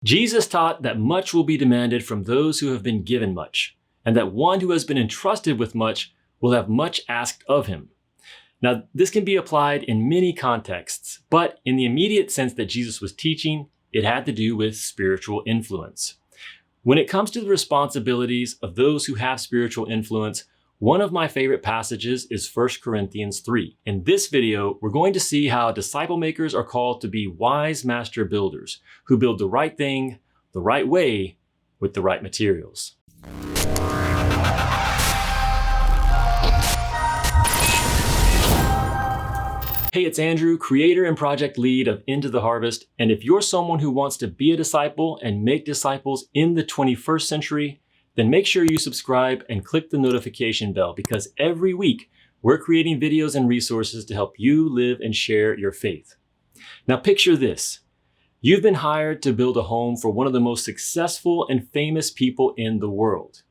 Jesus taught that much will be demanded from those who have been given much, and that one who has been entrusted with much will have much asked of him. Now, this can be applied in many contexts, but in the immediate sense that Jesus was teaching, it had to do with spiritual influence. When it comes to the responsibilities of those who have spiritual influence, one of my favorite passages is 1 Corinthians 3. In this video, we're going to see how disciple makers are called to be wise master builders who build the right thing, the right way, with the right materials. Hey, it's Andrew, creator and project lead of Into the Harvest. And if you're someone who wants to be a disciple and make disciples in the 21st century, then make sure you subscribe and click the notification bell, because every week we're creating videos and resources to help you live and share your faith. Now picture this. You've been hired to build a home for one of the most successful and famous people in the world.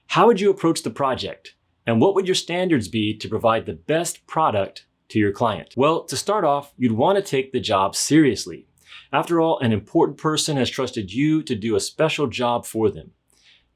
How would you approach the project? And what would your standards be to provide the best product to your client? Well, to start off, you'd want to take the job seriously. After all, an important person has trusted you to do a special job for them.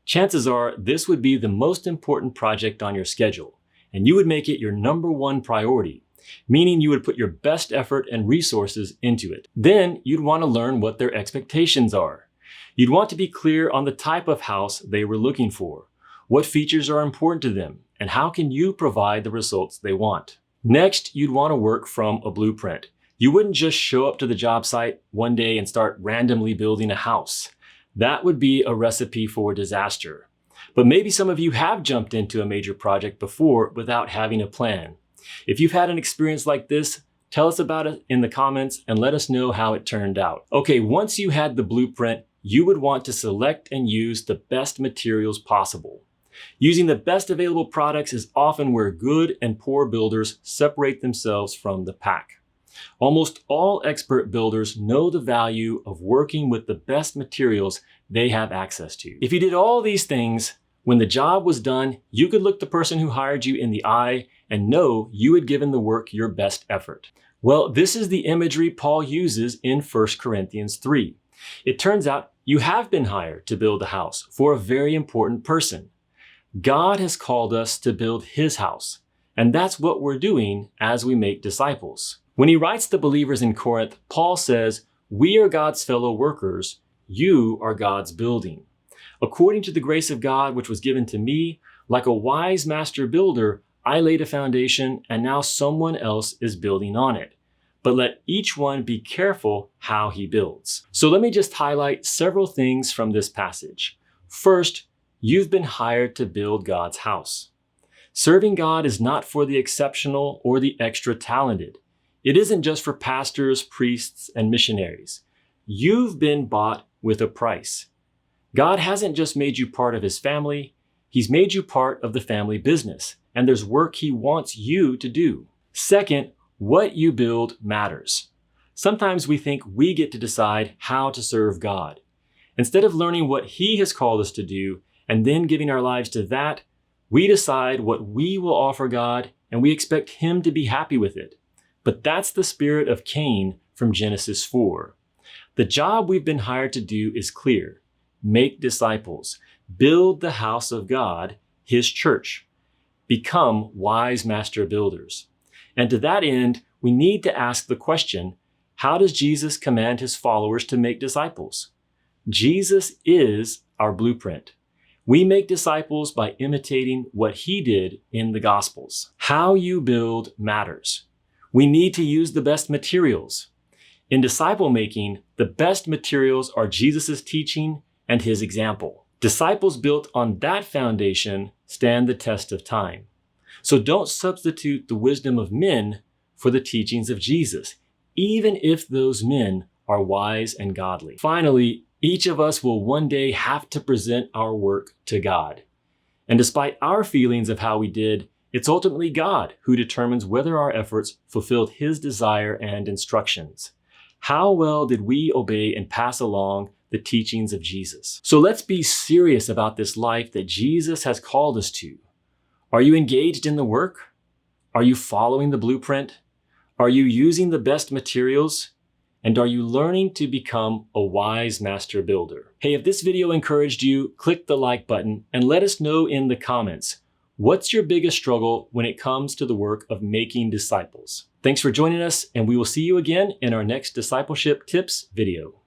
Chances are this would be the most important project on your schedule, and you would make it your number one priority, meaning you would put your best effort and resources into it. Then you'd want to learn what their expectations are. You'd want to be clear on the type of house they were looking for, what features are important to them, and how can you provide the results they want. Next, you'd want to work from a blueprint. You wouldn't just show up to the job site one day and start randomly building a house. That would be a recipe for disaster. But maybe some of you have jumped into a major project before without having a plan. If you've had an experience like this, tell us about it in the comments and let us know how it turned out. Okay, once you had the blueprint, you would want to select and use the best materials possible. Using the best available products is often where good and poor builders separate themselves from the pack. Almost all expert builders know the value of working with the best materials they have access to. If you did all these things, when the job was done, you could look the person who hired you in the eye and know you had given the work your best effort. Well, this is the imagery Paul uses in 1 Corinthians 3. It turns out you have been hired to build a house for a very important person. God has called us to build his house, and that's what we're doing as we make disciples. When he writes to believers in Corinth, Paul says, "We are God's fellow workers, you are God's building. According to the grace of God which was given to me, like a wise master builder, I laid a foundation, and now someone else is building on it. But let each one be careful how he builds." So let me just highlight several things from this passage. First, you've been hired to build God's house. Serving God is not for the exceptional or the extra talented. It isn't just for pastors, priests, and missionaries. You've been bought with a price. God hasn't just made you part of his family, he's made you part of the family business, and there's work he wants you to do. Second, what you build matters. Sometimes we think we get to decide how to serve God. Instead of learning what he has called us to do and then giving our lives to that, we decide what we will offer God, and we expect him to be happy with it. But that's the spirit of Cain from Genesis 4. The job we've been hired to do is clear. Make disciples. Build the house of God, his church. Become wise master builders. And to that end, we need to ask the question, how does Jesus command his followers to make disciples? Jesus is our blueprint. We make disciples by imitating what he did in the Gospels. How you build matters. We need to use the best materials. In disciple making, the best materials are Jesus' teaching and his example. Disciples built on that foundation stand the test of time. So don't substitute the wisdom of men for the teachings of Jesus, even if those men are wise and godly. Finally, each of us will one day have to present our work to God. And despite our feelings of how we did, it's ultimately God who determines whether our efforts fulfilled his desire and instructions. How well did we obey and pass along the teachings of Jesus? So let's be serious about this life that Jesus has called us to. Are you engaged in the work? Are you following the blueprint? Are you using the best materials? And are you learning to become a wise master builder? Hey, if this video encouraged you, click the like button and let us know in the comments, what's your biggest struggle when it comes to the work of making disciples? Thanks for joining us, and we will see you again in our next discipleship tips video.